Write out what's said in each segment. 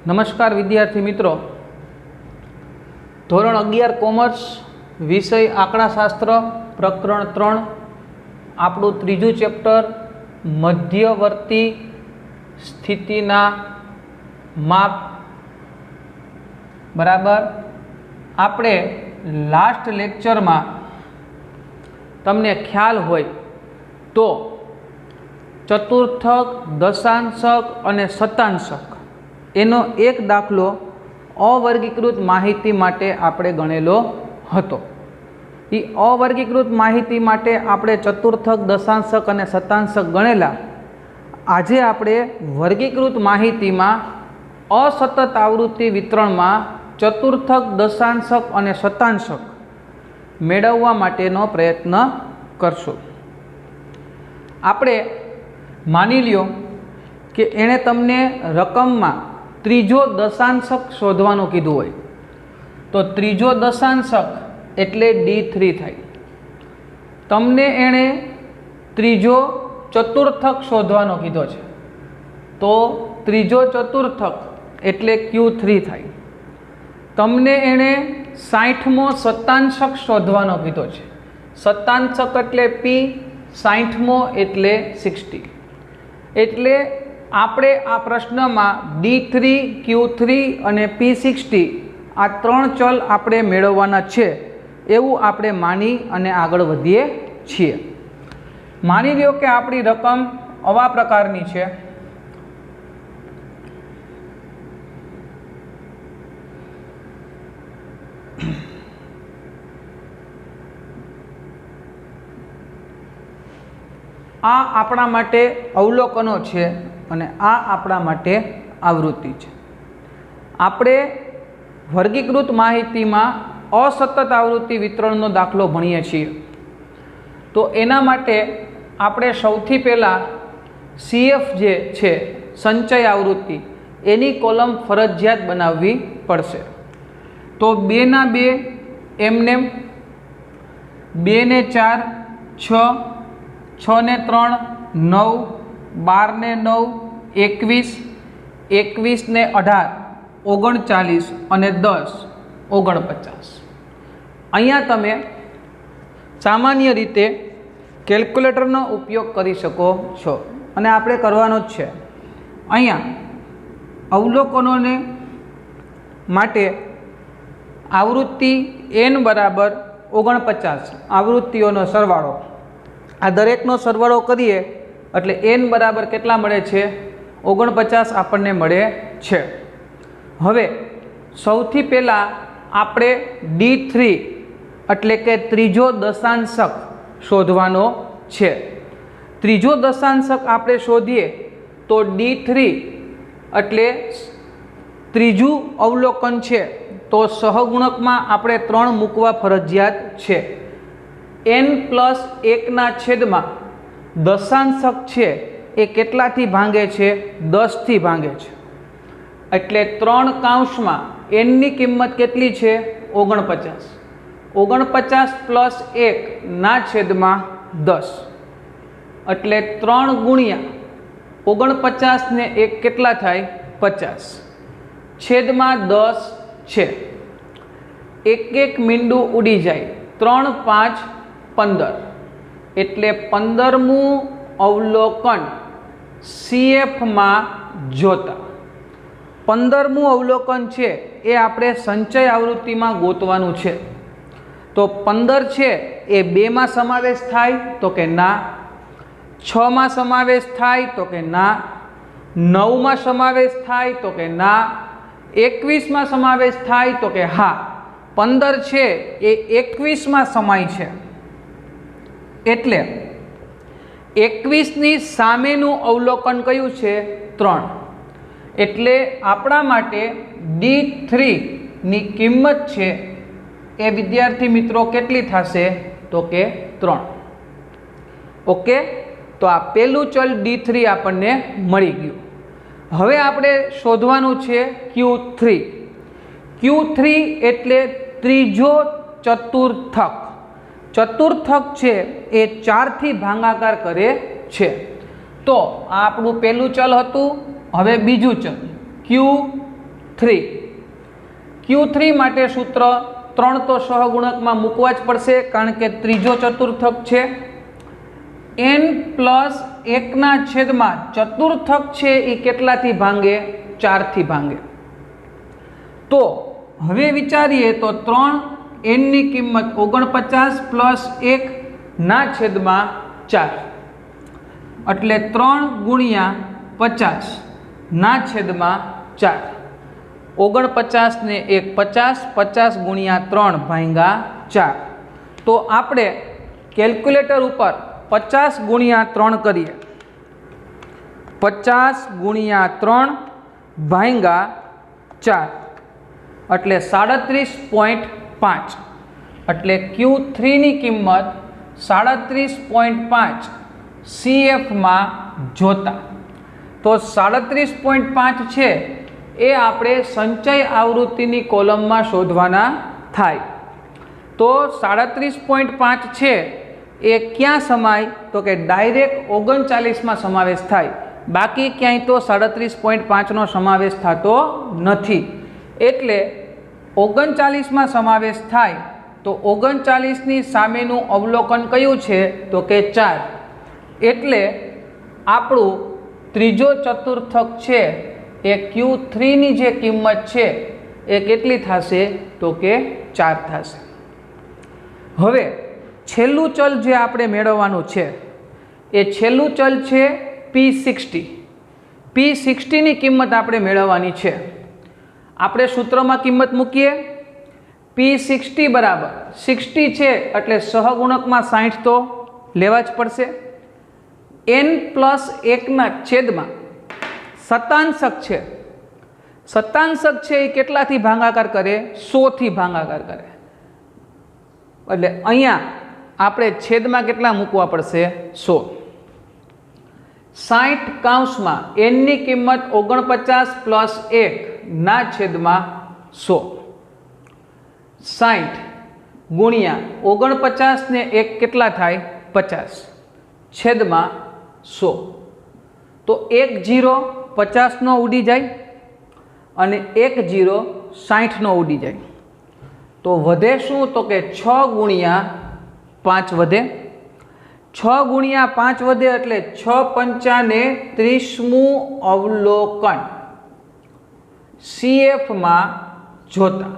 नमस्कार विद्यार्थी मित्रों, धोरण 11 कॉमर्स विषय आंकड़ाशास्त्र प्रकरण 3 આપણું ત્રીજું ચેપ્ટર મધ્યવર્તી સ્થિતિના માપ બરાબર। આપણે લાસ્ટ લેક્ચરમાં તમને ખ્યાલ હોય તો ચતુર્થક, દશાંશક અને શતાંશક એનો એક દાખલો અવર્ગીકૃત માહિતી માટે આપણે ગણેલો હતો। એ અવર્ગીકૃત માહિતી માટે આપણે ચતુર્થક, દશાંશક અને શતાંશક ગણેલા। આજે આપણે વર્ગીકૃત માહિતીમાં અસતત આવૃત્તિ વિતરણમાં ચતુર્થક, દશાંશક અને શતાંશક મેળવવા માટેનો પ્રયત્ન કરશું। આપણે માની લ્યો કે એણે તમને રકમમાં ત્રીજો દશાંશક શોધવાનું કીધું હોય તો ત્રીજો દશાંશક એટલે D3 થાય। તમને એણે ત્રીજો ચતુર્થક શોધવાનો કીધો છે તો ત્રીજો ચતુર્થક એટલે Q3 થાય। તમને એણે 60મો શતાંશક શોધવાનો કીધો છે, શતાંશક એટલે P, 60મો એટલે 60। એટલે આપણે આ પ્રશ્નમાં D3, Q3 અને P60 આ ત્રણ ચલ આપણે મેળવવાના છે એવું આપણે માની અને આગળ વધીએ છીએ। માની લ્યો કે આપણી રકમ આવા પ્રકારની છે। આ આપણા માટે અવલોકનો છે અને આ આપણા માટે આવૃત્તિ છે। આપણે વર્ગીકૃત માહિતીમાં અસતત આવૃત્તિ વિતરણનો દાખલો ભણીએ છીએ તો એના માટે આપણે સૌથી પહેલાં CF જે છે સંચય આવૃત્તિ એની કોલમ ફરજિયાત બનાવવી પડશે। તો 2 ના 2 એમનેમ, 2 ને 4 6, 6 ને 3 9, 12 ને 9 21, 21 ને 18 39 અને 10 49। અહીંયા તમે સામાન્ય રીતે કેલ્ક્યુલેટરનો ઉપયોગ કરી શકો છો અને આપણે કરવાનો જ છે। અહીંયા અવલોકનોને માટે આવૃત્તિ n બરાબર 49 આવૃત્તિઓનો સરવાળો, આ દરેકનો સરવાળો કરીએ એટલે n બરાબર કેટલા મળે છે? 49 આપણને મળે છે। હવે સૌથી પહેલાં આપણે D3 એટલે કે ત્રીજો દશાંશક શોધવાનો છે। ત્રીજો દશાંશક આપણે શોધીએ તો D3 એટલે ત્રીજું અવલોકન છે તો સહગુણકમાં આપણે 3 મૂકવા ફરજિયાત છે। n+1 દશાંશક છે એ કેટલાથી ભાંગે છે? 10થી ભાંગે છે। એટલે 3 કૌંસમાં n ની કિંમત કેટલી છે? 49। 49+1/10 એટલે 3 ગુણ્યા 49 ને 1 કેટલા થાય? 50 છેદમાં 10 છે। એક એક મીંડું ઉડી જાય, 3 5 15 એટલે 15મું અવલોકન CFમાં જોતા 15મું અવલોકન છે એ આપણે સંચય આવૃત્તિમાં ગોતવાનું છે। તો 15 છે એ 2માં સમાવેશ થાય તો કે ના, 6માં સમાવેશ થાય તો કે ના, 9માં સમાવેશ થાય તો કે ના, 21માં સમાવેશ થાય તો કે હા। 15 છે એ 21માં સમાય છે એટલે 21ની સામેનું અવલોકન કયું છે? 3। એટલે આપણા માટે D3 ની કિંમત છે એ વિદ્યાર્થી મિત્રો કેટલી થશે? તો કે 3। ઓકે, તો આ પહેલું ચલ D3 આપણને મળી ગયું। હવે આપણે શોધવાનું છે Q3। Q3 એટલે ત્રીજો ચતુર્થક। ચતુર્થક છે એ 4થી ભાગાકાર કરે છે। તો આ આપણું પહેલું ચલ હતું। હવે બીજું ચલ Q 3। Q3 માટે સૂત્ર 3 તો સહગુણકમાં મૂકવા જ પડશે કારણ કે ત્રીજો ચતુર્થક છે। n + 1 છેદમાં ચતુર્થક છે એ કેટલાથી ભાંગે? 4 થી ભાંગે। તો હવે વિચારીએ તો 3 n ની કિંમત 49 + 1 છેદમાં 4 એટલે 3 × 50 છેદમાં 4। 49 ને 1 50, 50 × 3 ભાંગ્યા 4। તો આપણે કેલ્ક્યુલેટર ઉપર 50 × 3 કરીએ, 50 × 3 ભાંગ્યા 4 એટલે 37.5 એટલે Q3 ની કિંમત 37.5 CF માં જોતા। તો 37.5 છે એ આપણે સંચય આવૃત્તિની કોલમમાં શોધવાના થાય। તો 37.5 છે એ ક્યાં સમાય? તો કે ડાયરેક્ટ 39માં સમાવેશ થાય, બાકી ક્યાંય તો 37.5નો સમાવેશ થતો નથી। એટલે 39માં સમાવેશ થાય તો 39ની સામેનું અવલોકન કયું છે? તો કે 4। એટલે આપણું ત્રીજો ચતુર્થક છે એ Q3 ની જે કિંમત છે એ કેટલી થશે? તો કે 4 થશે। હવે છેલ્લું ચલ જે આપણે મેળવવાનું છે એ છેલ્લું ચલ છે P60। P60 ની કિંમત આપણે મેળવવાની છે। આપણે સૂત્રમાં કિંમત મૂકીએ, P60 બરાબર 60 છે એટલે સહગુણકમાં 60 તો લેવા જ પડશે। n + 1 છેદમાં શતાંશક છે, શતાંશક છે એ કેટલાથી ભાગાકાર કરે? 100 થી ભાગાકાર કરે। એટલે અહીંયા આપણે છેદમાં કેટલા મૂકવા પડશે? 100। 60 કૌંસમાં n ની કિંમત 49 + 1 છેદમાં 100। 60 × 49 ને 1 કેટલા થાય? 50 છેદમાં 100। તો 1 0 50 નો ઉડી જાય અને 1 0 60 નો ઉડી જાય। તો વધે શું? તો કે 6 × 5 વધે। 6 × 5 વધે એટલે 6 × 5 ને 30મું અવલોકન CF માં જોતા।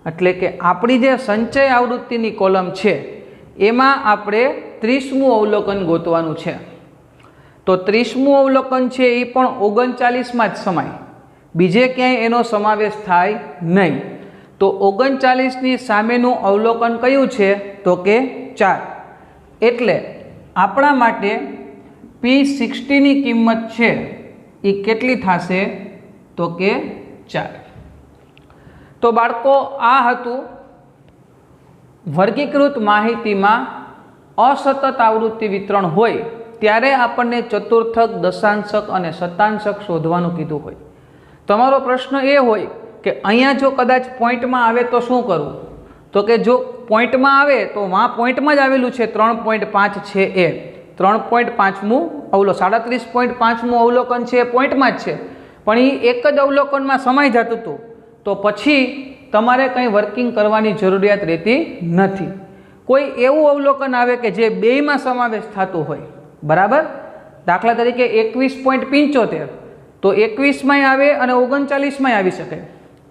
એટલે કે આપણી જે સંચય આવૃત્તિની કોલમ છે એમાં આપણે 30મું અવલોકન ગોતવાનું છે। તો 30મું અવલોકન છે એ પણ 39માં જ સમાય, બીજે ક્યાંય એનો સમાવેશ થાય નહીં। તો 39ની સામેનું અવલોકન કયું છે? તો કે 4। એટલે આપણા માટે P60 ની કિંમત છે એ કેટલી થશે? તો કે 4। તો બાળકો આ હતું વર્ગીકૃત માહિતીમાં અસતત આવૃત્તિ વિતરણ હોય ત્યારે આપણને ચતુર્થક, દશાંશક અને શતાંશક શોધવાનું કીધું હોય। તમારો પ્રશ્ન એ હોય કે અહીંયા જો કદાચ પોઈન્ટમાં આવે તો શું કરવું? તો કે જો પોઈન્ટમાં આવે તો પોઈન્ટમાં જ આવેલું છે 3.5 છે એ 3.5મું 37.5મું અવલોકન છે એ પોઈન્ટમાં જ છે, પણ એ એક જ અવલોકનમાં સમાઈ જતું હતું તો પછી તમારે કંઈ વર્કિંગ કરવાની જરૂરિયાત રહેતી નથી। કોઈ એવું અવલોકન આવે કે જે બેયમાં સમાવેશ થતું હોય, બરાબર? દાખલા તરીકે 21.75 તો 21માંય આવે અને 39માંય આવી શકે।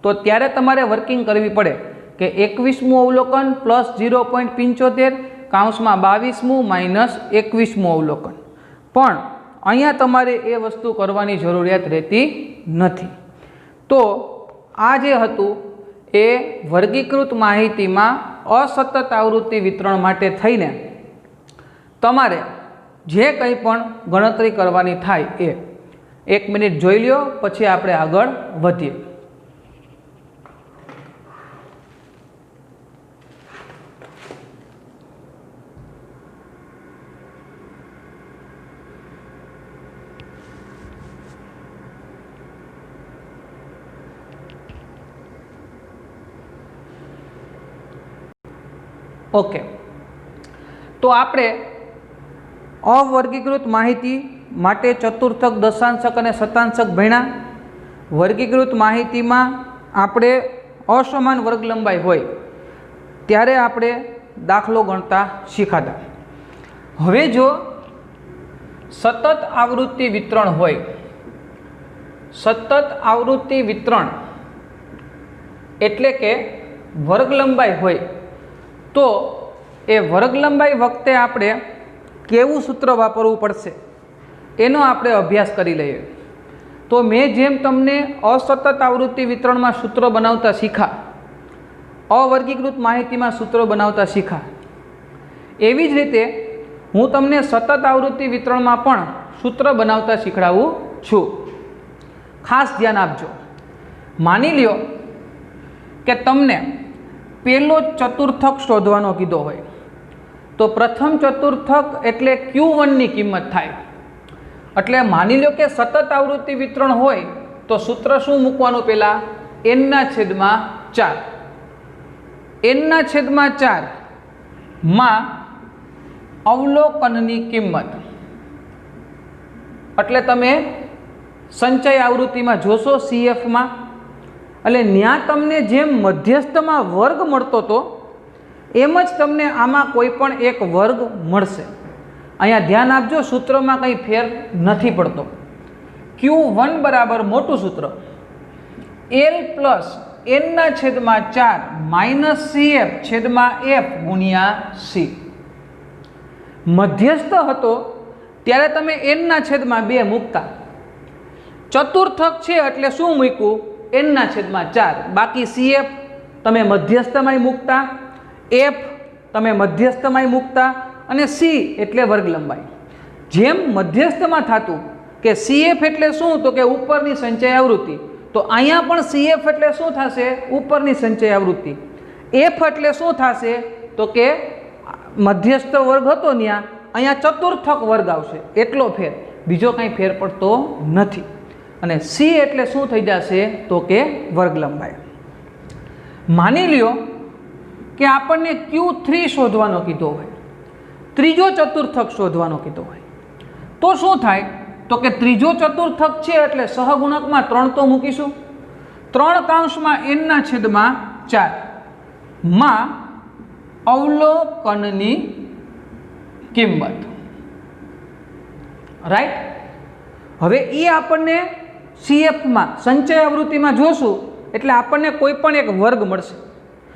તો ત્યારે તમારે વર્કિંગ કરવી પડે કે 21મું અવલોકન પ્લસ 0.75 કૌંસમાં 22મું માઇનસ 21મું અવલોકન। પણ અહીંયા તમારે એ વસ્તુ કરવાની જરૂરિયાત રહેતી નથી। તો આ જે હતું એ વર્ગીકૃત માહિતીમાં અસતત આવૃત્તિ વિતરણ માટે થઈને તમારે જે કંઈ પણ ગણતરી કરવાની થાય એ 1 મિનિટ જોઈ લ્યો, પછી આપણે આગળ વધીએ। ઓકે, તો આપણે અવર્ગીકૃત માહિતી માટે ચતુર્થક, દશાંશક અને શતાંશક ભણ્યા। વર્ગીકૃત માહિતીમાં આપણે असमान वर्ग लंबाई होय त्यारे आपणे दाखलो गणता शीखाता। हवे जो सतत आवृत्ति वितरण होय, सतत आवृत्ति वितरण एटले के वर्ग लंबाई होय तो ए वर्ग लंबाई वखते आपणे केवुं सूत्र वापरवुं पड़शे एनो आपणे अभ्यास करी लईए। तो मैं जेम तमने असतत आवृत्ति वितरण में सूत्र बनावता शीखा, अवर्गीकृत माहिती में सूत्र बनावता शीखा, एवी ज रीते हूँ तमने सतत आवृत्ति वितरण में पण सूत्र बनावता शीखवाडुं छुं। खास ध्यान आपजो। मानी ल्यो के तमने पहेलो चतुर्थक शोधवानो कीधो होय तो प्रथम चतुर्थक एटले Q1 नी किंमत थाय। એટલે માની લો કે સતત આવૃત્તિ વિતરણ હોય તો સૂત્ર શું મૂકવાનું? પહેલા n/4 n/4 માં અવલોકનની કિંમત એટલે તમે સંચય આવૃત્તિમાં જોશો CF માં એટલે ન્યા તમને જેમ મધ્યસ્થમાં વર્ગ મળતો તો એમ જ તમને આમાં કોઈ પણ એક વર્ગ મળશે। अहींया ध्यान आपजो, सूत्र में कई फेर नहीं पड़तो। Q1 बराबर मोटू सूत्र L plus n/4 minus CF छेदमा F गुणिया C। मध्यस्थ हतो त्यारे तमे n/2 मूकता, चतुर्थक छे एटले शुं मूक्युं n/4, बाकी CF तमे मध्यस्थमांय मूकता, F तमे मध्यस्थमांय मूकता અને C એટલે વર્ગ લંબાઈ। જેમ મધ્યસ્થમાં થાતું કે CF એટલે શું તો કે ઉપરની સંચય આવૃત્તિ, તો અહીંયા પણ CF એટલે શું થશે? ઉપરની સંચય આવૃત્તિ। F એટલે શું થશે તો કે મધ્યસ્થ વર્ગ હતો ન્યા અહીંયા ચતુર્થક વર્ગ આવશે, એટલો ફેર, બીજો કંઈ ફેર પડતો નથી। અને C એટલે શું થઈ જશે તો કે વર્ગ લંબાઈ। માની લ્યો કે આપણને Q3 શોધવાનો કીધો હોય, ત્રીજો ચતુર્થક શોધવાનો કીધો હોય તો શું થાય તો કે ત્રીજો ચતુર્થક છે એટલે સહગુણકમાં 3 તો મૂકીશું, 3 n/4 માં અવલોકનની કિંમત, રાઈટ। હવે એ આપણને CF માં સંચય આવૃત્તિમાં જોશું એટલે આપણને કોઈ પણ એક વર્ગ મળશે।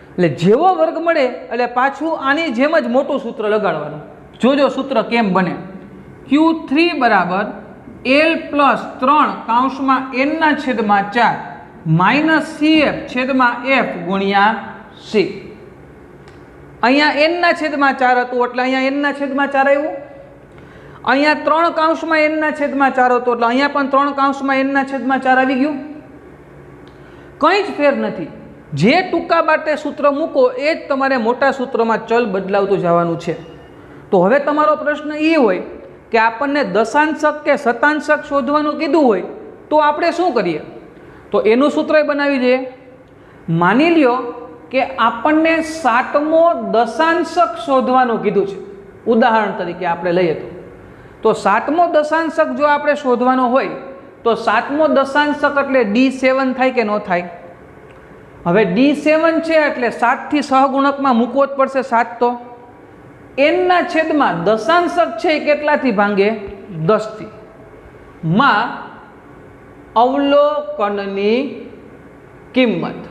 એટલે જેવો વર્ગ મળે એટલે પાછું આની જેમ જ મોટું સૂત્ર લગાડવાનું। જોજો સૂત્ર કેમ બને। Q3 બરાબર L plus 3 n/4 minus CF છેદમાં F ગુણ્યા C। અહીંયા n/4 હતું એટલે અહીંયા n/4 આવ્યું, અહીંયા 3 n/4 હતું એટલે અહીંયા પણ 3 n/4 આવી ગયું। કંઈ જ ફેર નથી। જે ટૂંકા બાટે સૂત્ર મૂકો એ જ તમારે મોટા સૂત્રમાં ચલ બદલાવતું જવાનું છે। તો હવે તમારો પ્રશ્ન એ હોય કે આપણને દશાંશક કે શતાંશક શોધવાનું કીધું હોય તો આપણે શું કરીએ? તો એનું સૂત્ર બનાવી દઈએ। માની લ્યો કે આપણને 7મો દશાંશક શોધવાનું કીધું છે, ઉદાહરણ તરીકે આપણે લઈએ તો 7મો દશાંશક જો આપણે શોધવાનો હોય તો 7મો દશાંશક એટલે D7 થાય કે ન થાય? હવે D7 છે એટલે 7 થી સહગુણકમાં મૂકવો જ પડશે। 7 તો n/છેદમાં દશાંશક છે કેટલાથી ભાંગે? 10 થી। માં અવલોકનની કિંમત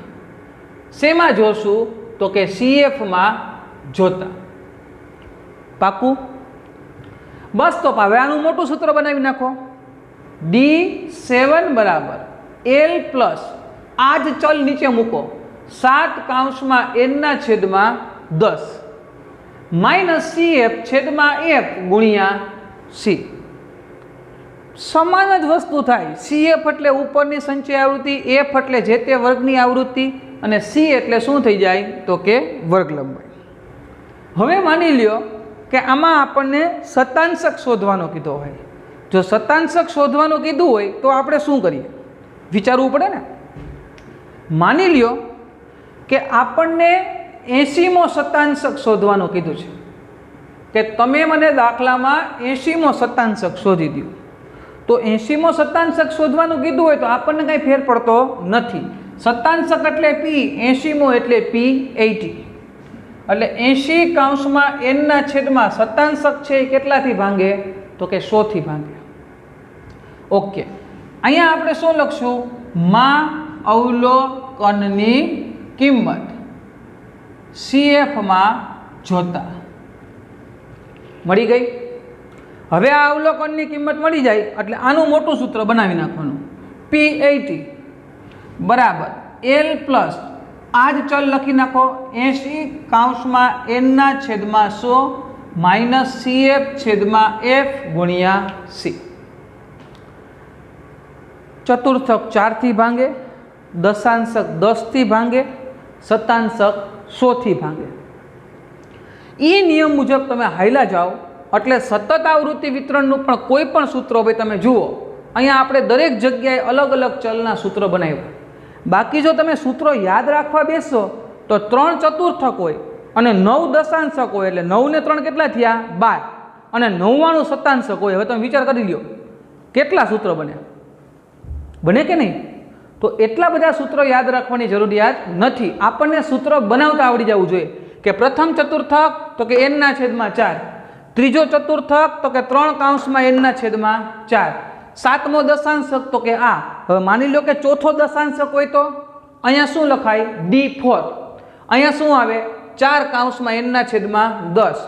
શેમાં જોશું તો કે CF માં જોતા। પાકું? બસ તો હવે આનું મોટું સૂત્ર બનાવી નાખો। D7 બરાબર L પ્લસ આ જ ચલ નીચે મૂકો 7 n/10 માઇનસ CF છેદમાં F ગુણ્યા C। સમાન જ વસ્તુ થાય। CF એટલે ઉપરની સંચય આવૃત્તિ, F એટલે જે તે વર્ગની આવૃત્તિ અને C એટલે શું થઈ જાય તો કે વર્ગ લંબાઈ। હવે માની લ્યો કે આમાં આપણને શતાંશક શોધવાનો કીધો હોય। જો શતાંશક શોધવાનું કીધું હોય તો આપણે શું કરીએ? વિચારવું પડે ને। માની લ્યો કે આપણને 80મો શતાંશક શોધવાનું કીધું છે કે તમે મને દાખલામાં 80મો શતાંશક શોધી દો। તો 80મો શતાંશક શોધવાનું કીધું હોય તો આપણને કંઈ ફેર પડતો નથી. શતાંશક એટલે પી, 80મો એટલે પી 80. એટલે 80 કૌંસમાં n ના છેદમાં શતાંશક છે એ કેટલાથી ભાંગે? તો કે 100 થી ભાંગે. ઓકે, અહીંયા આપણે શું લખશું? માં અવલોકનની કિંમત CF માં જોતા. મળી ગઈ. હવે આ અવલોકનની કિંમત મળી જાય એટલે આનું મોટું સૂત્ર બનાવી નાખવાનું. P80 બરાબર L પ્લસ આ જ ચલ લખી નાખો 80 કૌંસમાં n ના છેદમાં 100 માઇનસ CF છેદમાં F ગુણ્યા C. ચતુર્થક 4 થી ભાંગે, દશાંશક 10 થી ભાંગે, શતાંશક 100 થી ભાંગે. એ નિયમ મુજબ તમે હાઈલા જાઓ એટલે સતત આવૃત્તિ વિતરણનું પણ કોઈ પણ સૂત્ર હોય તમે જુઓ, અહીંયા આપણે દરેક જગ્યાએ અલગ અલગ ચલના સૂત્ર બનાવ્યા. બાકી જો તમે સૂત્રો યાદ રાખવા બેસો તો 3 ચતુર્થક હોય અને 9 દશાંશક હોય એટલે 9 ને 3 કેટલા થયા? 12 અને 99 શતાંશક હોય. હવે તમે વિચાર કરી લ્યો કેટલા સૂત્ર બને? બને કે નહીં? તો એટલા બધા સૂત્રો યાદ રાખવાની જરૂરિયાત નથી. આપણને સૂત્ર બનાવતા આવડી જવું જોઈએ કે પ્રથમ ચતુર્થક તો કે n ના છેદમાં 4, ત્રીજો ચતુર્થક તો કે 3 કૌંસમાં n ના છેદમાં 4, સાતમો દશાંશક તો કે આ. હવે માની લો કે ચોથો દશાંશક હોય તો અહીંયા શું લખાય? D4. અહીંયા શું આવે? 4 કૌંસમાં n ના છેદમાં 10.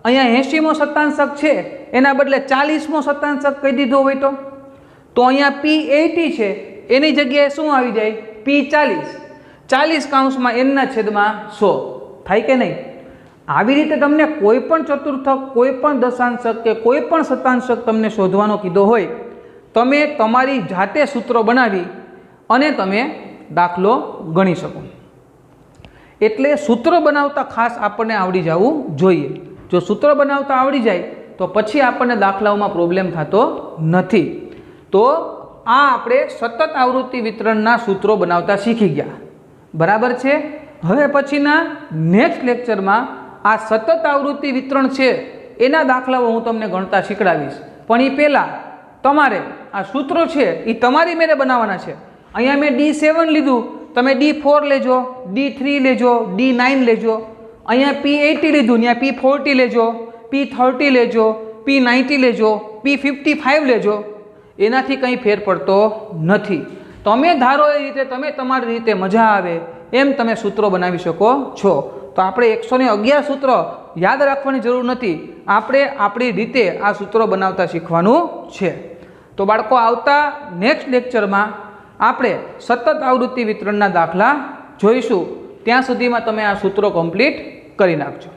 અહીંયા 80મો શતાંશક છે એના બદલે 40મો શતાંશક કહી દીધો હોય તો અહીંયા P80 છે એની જગ્યાએ શું આવી જાય? P40. 40 કૌંસમાં n ના છેદમાં 100. થાય કે નહીં? આવી રીતે તમને કોઈ પણ ચતુર્થક, કોઈ પણ દશાંશક કે કોઈ પણ શતાંશક તમને શોધવાનો કીધો હોય તમે તમારી જાતે સૂત્રો બનાવી અને તમે દાખલો ગણી શકો. એટલે સૂત્ર બનાવતા ખાસ આપણને આવડી જવું જોઈએ. જો સૂત્ર બનાવતા આવડી જાય તો પછી આપણને દાખલાઓમાં પ્રોબ્લેમ થતો નથી. તો આ આપણે સતત આવૃત્તિ વિતરણના સૂત્રો બનાવતા શીખી ગયા. બરાબર છે. હવે પછીના નેક્સ્ટ લેક્ચરમાં આ સતત આવૃત્તિ વિતરણ છે એના દાખલાઓ હું તમને ગણતા શીખડાવીશ. પણ એ પહેલાં તમારે આ સૂત્રો છે એ તમારી મેરે બનાવવાના છે. અહીંયા મેં D7 લીધું, તમે D4 લેજો, D3 લેજો, D9 લેજો. અહીંયા P80 લીધું, ત્યાં P40 લેજો, P30 લેજો, P90 લેજો, P55 લેજો. એનાથી કંઈ ફેર પડતો નથી. તમે ધારો એ રીતે, તમે તમારી રીતે મજા આવે એમ તમે સૂત્રો બનાવી શકો છો. તો આપણે 111 સૂત્ર યાદ રાખવાની જરૂર નથી. આપણે આપણી રીતે આ સૂત્રો બનાવતા શીખવાનું છે. તો બાળકો આવતા નેક્સ્ટ લેક્ચરમાં આપણે સતત આવૃત્તિ વિતરણના દાખલા જોઈશું. ત્યાં સુધીમાં તમે આ સૂત્રો કમ્પ્લીટ કરી નાખજો.